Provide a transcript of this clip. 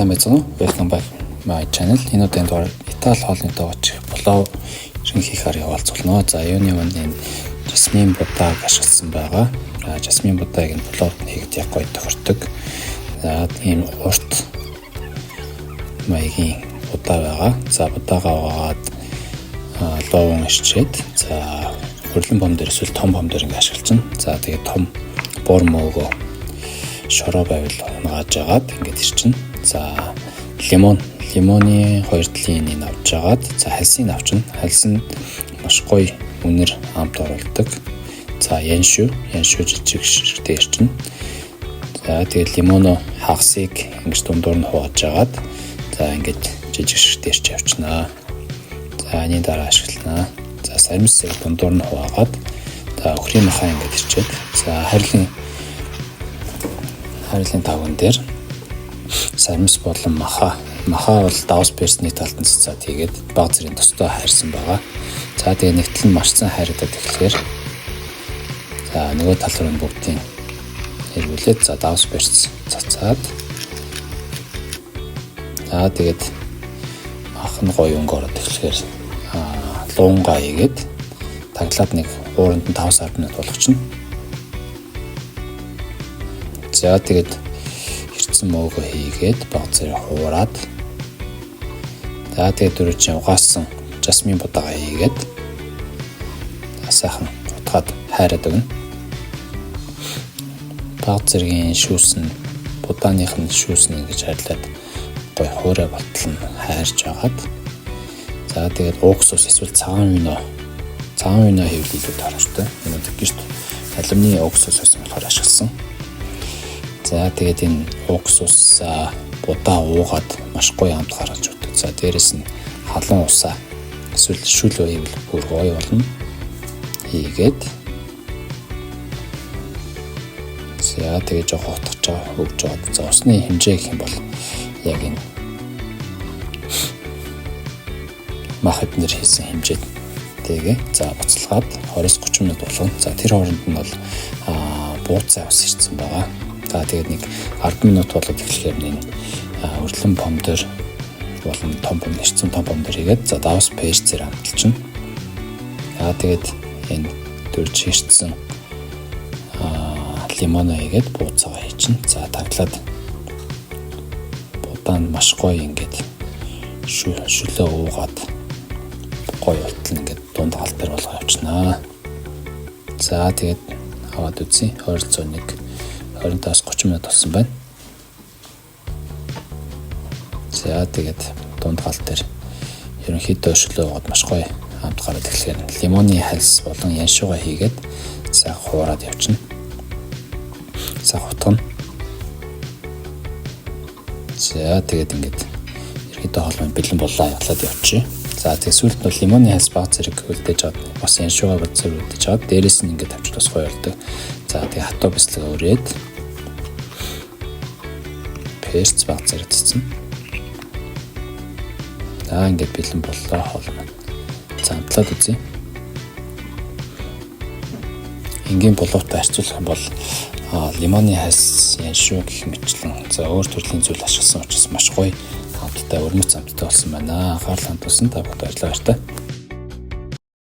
сайн байцгаана уу? Welcome back my channel. Энэ удаагийн дугаар Итали хоолны дагууч болоо ерөнхийхээр явуулцуулна. За юуны маань жасмин будааг ашигласан байгаа. Жасмин будааг нь болоо хийгд яг гоё тохирдог. За ийм урт маягийн будаа байгаа. За будаагаа угаад ловон ишчээд за хөрлөн бом дээр эсвэл том бом дээр ингэ ашиглана. За тэгээд том бор мөөгөө шороо байвал унааж агаад ингэж ирчин. За лимоны 2 талын авч агаад за хальсыг авчна. Хальс нь маш гоё үнэр амт оруулдаг. За яншүү жижиг ширхтэй ирчин. За тэгээд лимоно хагасыг ингэж дундуур нь хувааж агаад за ингэж жижиг ширхтэй ирч явчихнаа. За энэ дараа ашиглана. За саримсыг дундуур нь хуваагаад за өхрийн махаа ингэж ирчээд за харилын тавган дээр саримс болон махаа бол давс персний талтан цацаад хийгээд баг зэрийн тостой хайрсан байгаа. За тэгээ нэгтэл нь марцсан хайруудад эхлэхээр за нөгөө тал руу бүгдийн эргүүлээд за давс перс цацаад за тэгээд мах нь гоё өнгө ороод эхлэхээр луунгаа хийгээд таглаад нэг ууранд нь 5 минут болгочихно. За тэгээд ирсэн мөөгөө хийгээд баг зэрэг хуураад за тэгээд дөрөвчийн угаасан жасмин будаагаа хийгээд сайхан утгаад хайраад өгнө. Баг зэргийн шүүс нь будааных нь шүүс нь ингэж хайрлаад гой хуурай болтол нь хайрж агаад за тэгээд уксус эсвэл цагаан вино хийвэл илүү тааштай. Энэ гişт алюминий уксус байсан болохоор ашигласан. За тэгээд энэ уксус будаа уугаад маш гоё амт гаргаж өгдөг. За дээрэс нь халуун усаа эсвэл шүлөө хийвэл бүр гоё болно. Хийгээд за тэгээд жоох утгаж байгаа хөвж байгаа. За усны хэмжээ гэх юм бол яг энэ мах эднэр хийсэн хэмжээд тэгээ за буцалгаад 20-30 минут болгоно. За тэр хооронд нь бол бууцаа ус ирсэн байгаа. За тэгээд нэг 10 минут болоод эхлэхээр энэ өрлөн помдор болон том бом нэрсэн том помдор хийгээд за давс перцээр хамталчихна. За тэгээд энэ дөрж хийсэн лимоно хийгээд бууцаагаа хийчихнэ. За таглаад будаанд маш гоё ингээд шүлөө уугаад гоё болтол ингээд дунд гал дээр болгоо явчихнаа. За тэгээд аваад үзье. Ойролцоо нэг 20-30 минут болсон байна. За тэгээд дунд гал дээр ерөнхийдөө шүлөө уугаад маш гоё амт гараад эхлэхээр лимоны хальс болон яншуугаа хийгээд за хуураад явчихна. За хутгана. За тэгээд ингээд ерөнхийдөө хоолой бэлэн боллоо явуулаад явчих. За тэгээд сүүлд нь лимоны хальс баг зэрэг үлдээж аваад бас яншуугаа баг зэрэг үлдээж аваад дээрээс нь ингээд авч бас гоё болдог. За тэгээд хатуу бислэг өрөөд перц баг зэрэг цэцэн. За ингээд бэлэн боллоо хоол маань. За амтлаад үзье. Энгийн боловтой харьцуулах юм бол лимоны хальс яншуу гэх мэтлэн за өөр төрлийн зүйл ашигласан учраас маш гоё хамттай өрмөц амттай болсон байна. Анхаарал хандуулсан та бүхэнд баярлалаа.